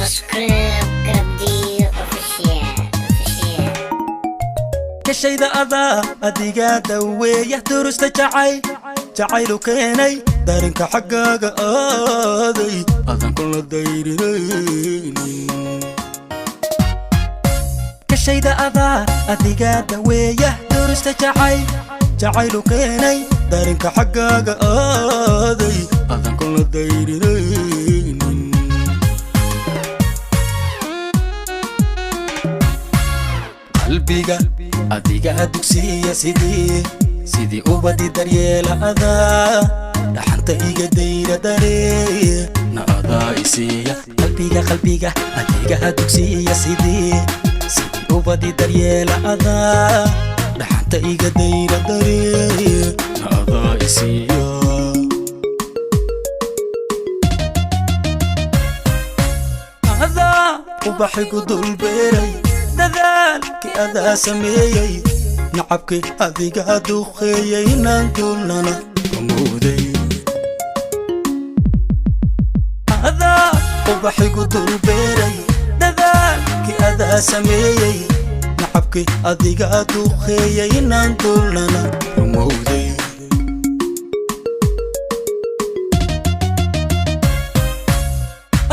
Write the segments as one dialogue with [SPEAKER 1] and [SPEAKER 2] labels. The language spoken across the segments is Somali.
[SPEAKER 1] subscribe Gabdi official
[SPEAKER 2] كشيدا أذا أديقا دوية درست جعيلو كيني دارنك حقاق آذي أذن كل الدايرين كشيدا أذا أديقا دوية درست جعيلو كيني دارنك حقاق آذي أذن كل الدايرين قلبيga adiga dugsiya sidii ubadi daryeela adaa dhaxanta iga dayra daree na adaa isiya qalbiga adiga dugsiya sidii ubadi daryeela adaa dhaxanta iga dayra daree na adaa isiya adaa ubaxigu dul beeray dadaalki adaa sameeyey nacabki adiga duqeeyey inaan duulnana amooday adaa ubaxigu dul beeray dadaalki adaa sameeyey nacabki adiga duqeeyey inaan duulnana amooday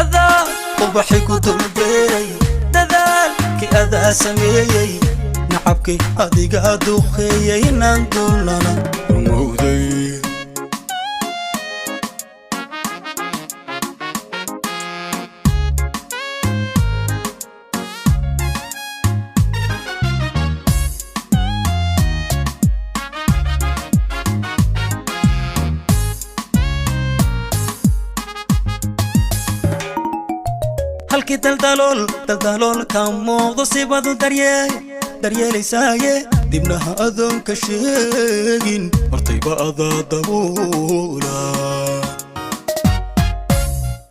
[SPEAKER 2] adaa ubaxigu dul beeray dadaalki adaa sameeyey nacabki adiga duqeeyey inaan duulnana amooday halkii daldalool ka muuqdo sibadu daryeelaysaaye dibnaha adoon ka sheegin hortayba adaa daboola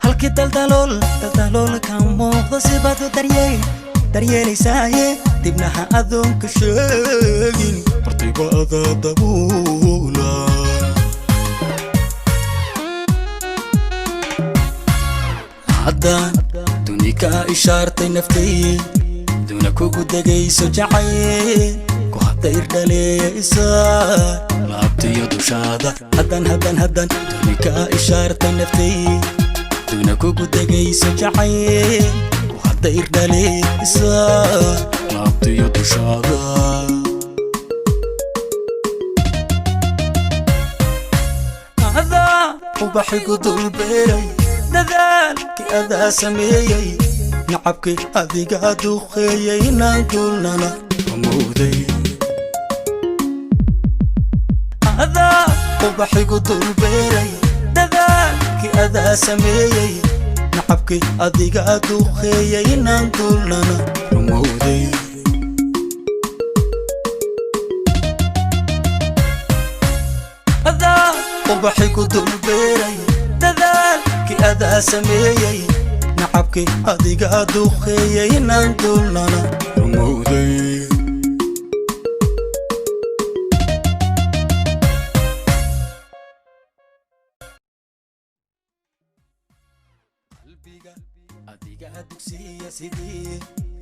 [SPEAKER 2] halkii daldalool ka muuqdo sibadu daryeelaysaaye dibnaha adoon ka sheegin hortayba adaa daboola haddaan dunika ishaartay naftay duna kugu degayso jacayl ku hadda irdhaleeya isaa laabtiyo dushaada haddaan dunika ishaartay naftay duna kugu degayso jacayl ku hadda irdhaleeya isaa laabtiyo dushaada adaa ubaxigu dul beeray dadaalki adaa sameeyey nacabki adiga duqeeyey inaan duulnana amooday adaa ubaxigu dul beeray dadaalki adaa sameeyey nacabki adiga duqeeyey inaan duulnana amooday adaa ubaxigu dul beeray dadaalki adaa sameeyey nacabki adiga duqeeyey inaan duulnana amooday qalbiga adiga dugsiya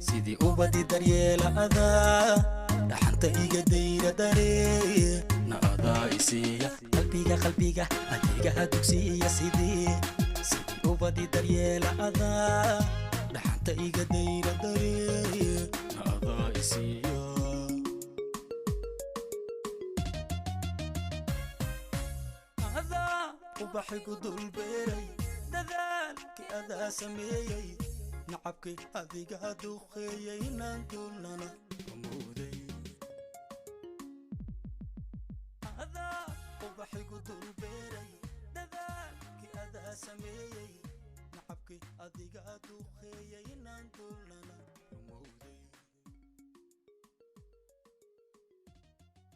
[SPEAKER 2] sidii ubadi daryeela adaa dhaxanta iga dayra daree na adaa isiya qalbiga adiga dugsiya sidii ubadi daryeela adaa dhaxanta iga dayra daree na adaa isiya adaa ubaxigu dul beeray dadaalki adaa sameeyey nacabki adiga duqeeyey inaan duulnana amooday adaa ubaxigu dul beeray dadaalki adaa sameeyey nacabki adiga duqeeyey inaan duulnana